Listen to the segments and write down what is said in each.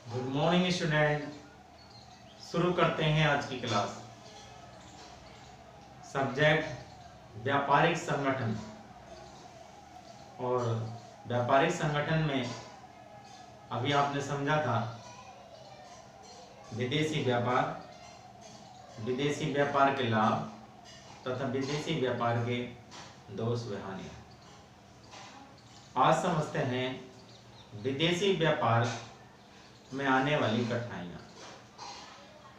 Good morning student. शुरू करते हैं आज की क्लास। सब्जेक्ट व्यापारिक संगठन। और व्यापारिक संगठन में अभी आपने समझा था विदेशी व्यापार, विदेशी व्यापार के लाभ तथा विदेशी व्यापार के दोष व हानि। आज समझते हैं विदेशी व्यापार में आने वाली कठिनाइयाँ।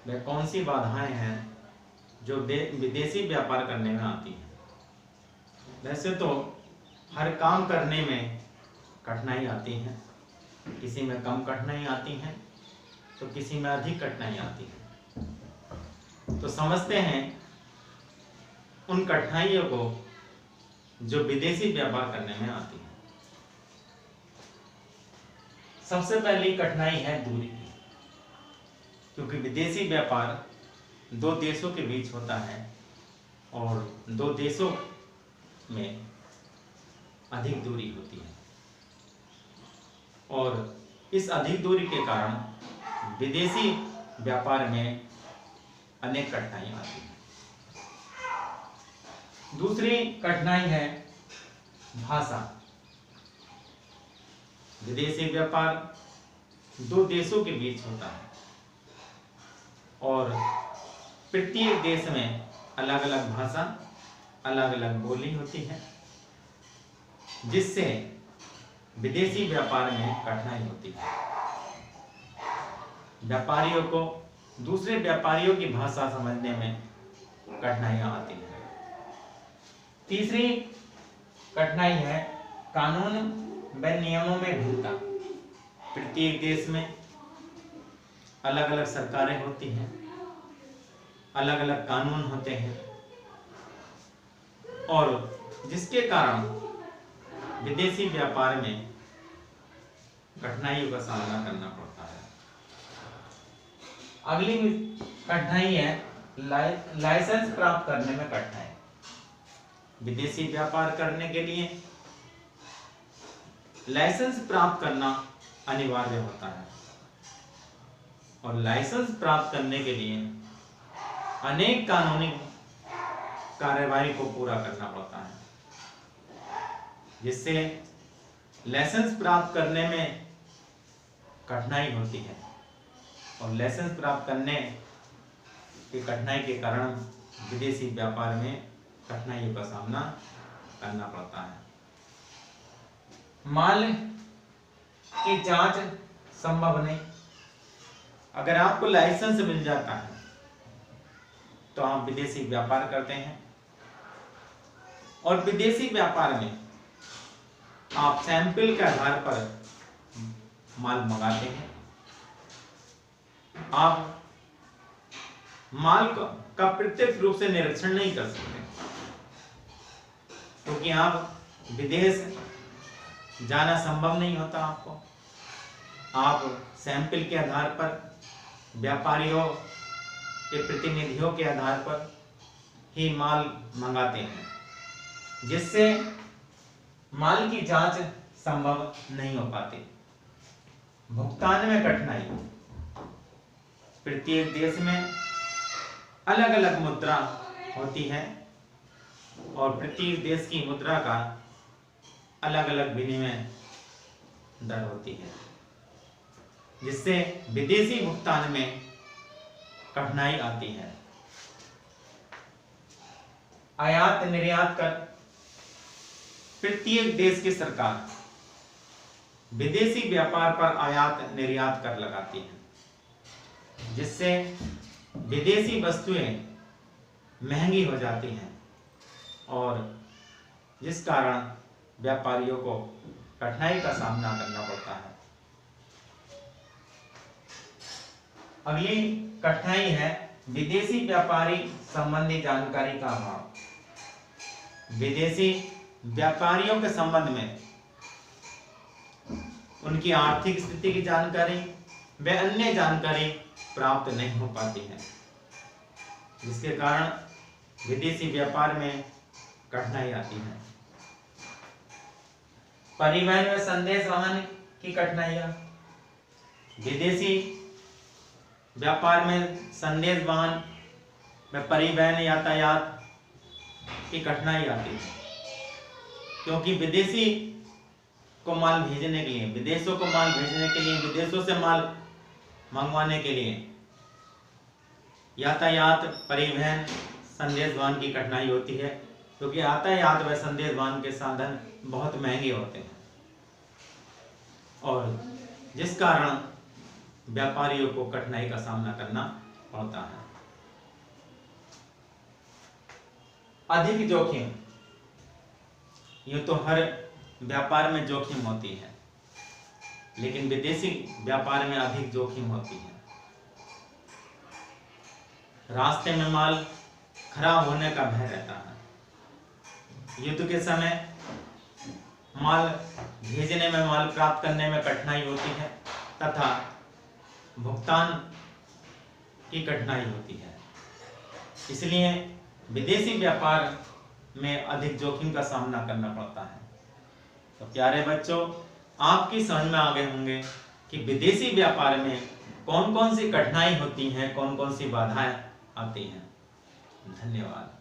वे कौन सी बाधाएं हैं जो विदेशी व्यापार करने में आती हैं। वैसे तो हर काम करने में कठिनाई आती हैं, किसी में कम कठिनाई आती हैं तो किसी में अधिक कठिनाई आती है। तो समझते हैं उन कठिनाइयों को जो विदेशी व्यापार करने में आती है। सबसे पहली कठिनाई है दूरी की, क्योंकि विदेशी व्यापार दो देशों के बीच होता है और दो देशों में अधिक दूरी होती है और इस अधिक दूरी के कारण विदेशी व्यापार में अनेक कठिनाइयाँ आती हैं। दूसरी कठिनाई है भाषा। विदेशी व्यापार दो देशों के बीच होता है और प्रत्येक देश में अलग अलग भाषा, अलग अलग बोली होती है, जिससे विदेशी व्यापार में कठिनाई होती है। व्यापारियों को दूसरे व्यापारियों की भाषा समझने में कठिनाइयां आती हैं। तीसरी कठिनाई है कानून व नियमों में भिन्नता। प्रत्येक देश में अलग अलग सरकारें होती हैं, अलग अलग कानून होते हैं और जिसके कारण विदेशी व्यापार में कठिनाइयों का सामना करना पड़ता है। अगली कठिनाई है लाइसेंस प्राप्त करने में कठिनाई। विदेशी व्यापार करने के लिए लाइसेंस प्राप्त करना अनिवार्य होता है और लाइसेंस प्राप्त करने के लिए अनेक कानूनी कार्यवाही को पूरा करना पड़ता है, जिससे लाइसेंस प्राप्त करने में कठिनाई होती है और लाइसेंस प्राप्त करने की कठिनाई के कारण विदेशी व्यापार में कठिनाइयों का सामना करना पड़ता है। माल की जांच संभव नहीं। अगर आपको लाइसेंस मिल जाता है तो आप विदेशी व्यापार करते हैं और विदेशी व्यापार में आप सैंपल के आधार पर माल मंगाते हैं। आप माल का प्रत्यक्ष रूप से निरीक्षण नहीं कर सकते, क्योंकि आप विदेश जाना संभव नहीं होता आपको। आप सैंपल के आधार पर, व्यापारियों के प्रतिनिधियों के आधार पर ही माल मंगाते हैं, जिससे माल की जांच संभव नहीं हो पाती। भुगतान में कठिनाई। प्रत्येक देश में अलग अलग मुद्रा होती है और प्रत्येक देश की मुद्रा का अलग अलग विनिमय दर होती है, जिससे विदेशी भुगतान में कठिनाई आती है। आयात निर्यात कर। प्रत्येक देश की सरकार विदेशी व्यापार पर आयात निर्यात कर लगाती है, जिससे विदेशी वस्तुएं महंगी हो जाती हैं और जिस कारण व्यापारियों को कठिनाई का सामना करना पड़ता है। अगली कठिनाई है विदेशी व्यापारी संबंधी जानकारी का अभाव। विदेशी व्यापारियों के संबंध में उनकी आर्थिक स्थिति की जानकारी व अन्य जानकारी प्राप्त नहीं हो पाती है, जिसके कारण विदेशी व्यापार में कठिनाई आती है। परिवहन व संदेश वाहन की कठिनाइयां। विदेशी व्यापार में संदेश वहन में परिवहन यातायात की कठिनाई आती है, क्योंकि विदेशी को माल भेजने के लिए, विदेशों को माल भेजने के लिए, विदेशों से माल मंगवाने के लिए यातायात, परिवहन, संदेश वहन की कठिनाई होती है, क्योंकि यातायात व संदेश वहन के साधन बहुत महंगे होते हैं और जिस कारण व्यापारियों को कठिनाई का सामना करना पड़ता है। अधिक जोखिम, यूं तो हर व्यापार में जोखिम होती है, लेकिन विदेशी व्यापार में अधिक जोखिम होती है। रास्ते में माल खराब होने का भय रहता है। युद्ध के समय माल भेजने में, माल प्राप्त करने में कठिनाई होती है तथा भुगतान की कठिनाई होती है। इसलिए विदेशी व्यापार में अधिक जोखिम का सामना करना पड़ता है। तो प्यारे बच्चों, आपकी समझ में आ गए होंगे कि विदेशी व्यापार में कौन कौन सी कठिनाई होती हैं, कौन कौन सी बाधाएं आती हैं। धन्यवाद।